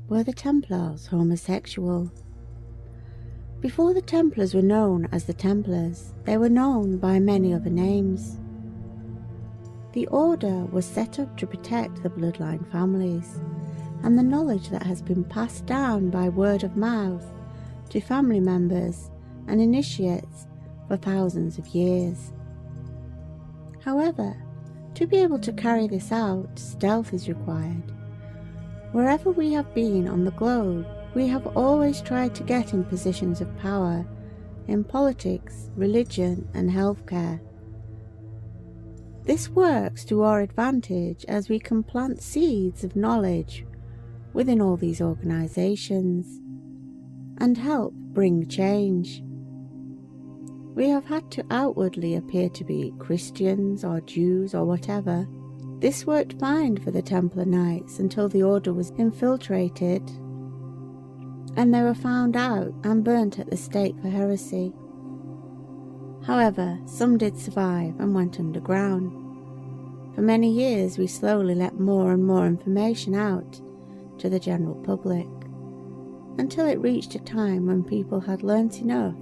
were the Templars Homosexual. Before the Templars were known as the Templars, they were known by many other names. The order was set up to protect the bloodline families and the knowledge that has been passed down by word of mouth to family members and initiates for thousands of years. However, to be able to carry this out, stealth is required. Wherever we have been on the globe, we have always tried to get in positions of power in politics, religion, and healthcare. This works to our advantage as we can plant seeds of knowledge within all these organizations and help bring change. We have had to outwardly appear to be Christians or Jews or whatever. This worked fine for the Templar Knights until the order was infiltrated and they were found out and burnt at the stake for heresy. However, some did survive and went underground. For many years we slowly let more and more information out to the general public, until it reached a time when people had learnt enough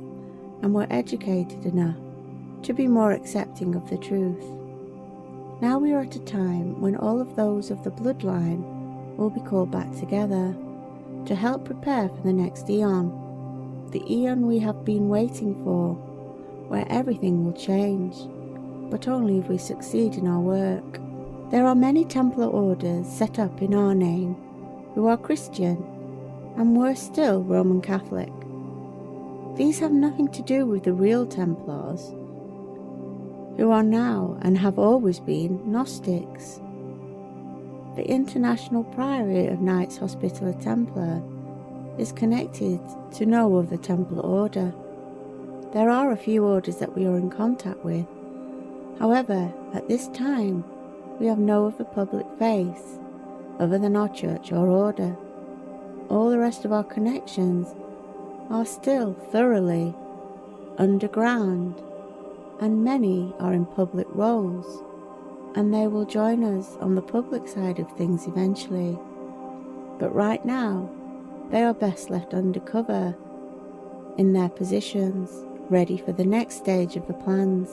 and were educated enough to be more accepting of the truth. Now we are at a time when all of those of the bloodline will be called back together to help prepare for the next eon, the eon we have been waiting for, where everything will change, but only if we succeed in our work. There are many Templar orders set up in our name who are Christian and worse still Roman Catholic. These have nothing to do with the real Templars, who are now and have always been Gnostics. The International Priory of Knights Hospitaller Templar is connected to no other Templar order. There are a few orders that we are in contact with. However, at this time, we have no other public face other than our church or order. All the rest of our connections are still thoroughly underground, and many are in public roles, and they will join us on the public side of things eventually. But right now, they are best left undercover in their positions, ready for the next stage of the plans.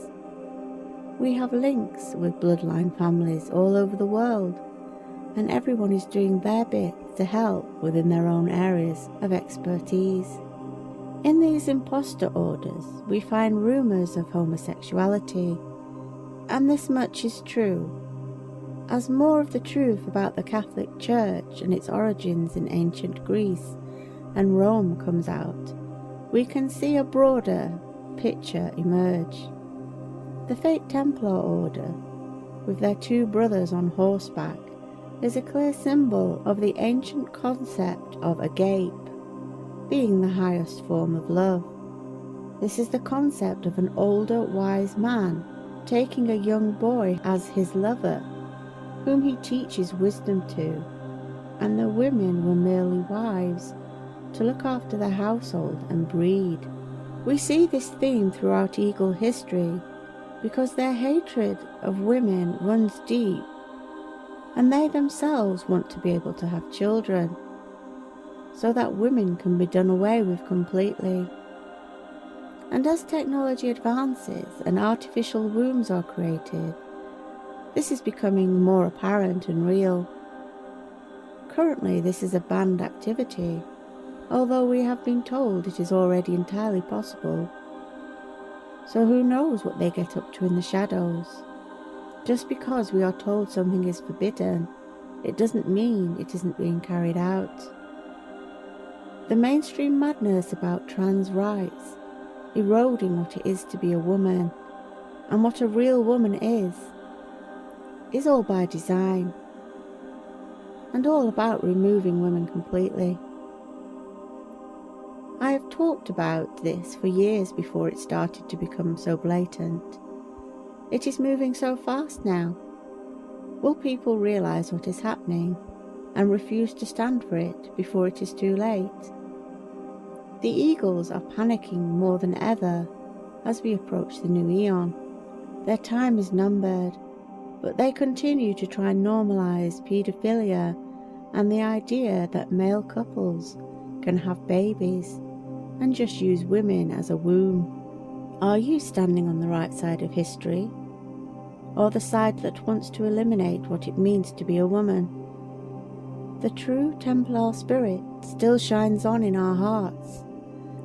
We have links with bloodline families all over the world, and everyone is doing their bit to help within their own areas of expertise. In these impostor orders, we find rumours of homosexuality, and this much is true. As more of the truth about the Catholic Church and its origins in ancient Greece and Rome comes out, we can see a broader picture emerge. The fake Templar order, with their two brothers on horseback, is a clear symbol of the ancient concept of agape being the highest form of love. This is the concept of an older, wise man taking a young boy as his lover, whom he teaches wisdom to, and the women were merely wives to look after the household and breed. We see this theme throughout Eagle history because their hatred of women runs deep, and they themselves want to be able to have children, so that women can be done away with completely. And as technology advances and artificial wombs are created, this is becoming more apparent and real. Currently this is a banned activity, although we have been told it is already entirely possible. So who knows what they get up to in the shadows? Just because we are told something is forbidden, it doesn't mean it isn't being carried out. The mainstream madness about trans rights, eroding what it is to be a woman, and what a real woman is all by design, and all about removing women completely. I have talked about this for years before it started to become so blatant. It is moving so fast now. Will people realise what is happening and refuse to stand for it before it is too late? The Eagles are panicking more than ever as we approach the new eon. Their time is numbered, but they continue to try and normalise paedophilia and the idea that male couples can have babies and just use women as a womb. Are you standing on the right side of history, or the side that wants to eliminate what it means to be a woman? The true Templar spirit still shines on in our hearts,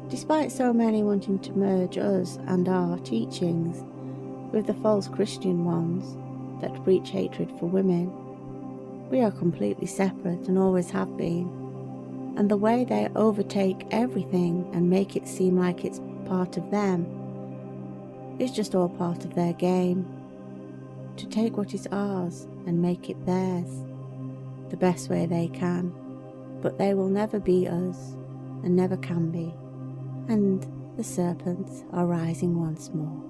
despite so many wanting to merge us and our teachings with the false Christian ones that preach hatred for women. We are completely separate and always have been, and the way they overtake everything and make it seem like it's part of them is just all part of their game, to take what is ours and make it theirs the best way they can. But they will never be us, and never can be, and the serpents are rising once more.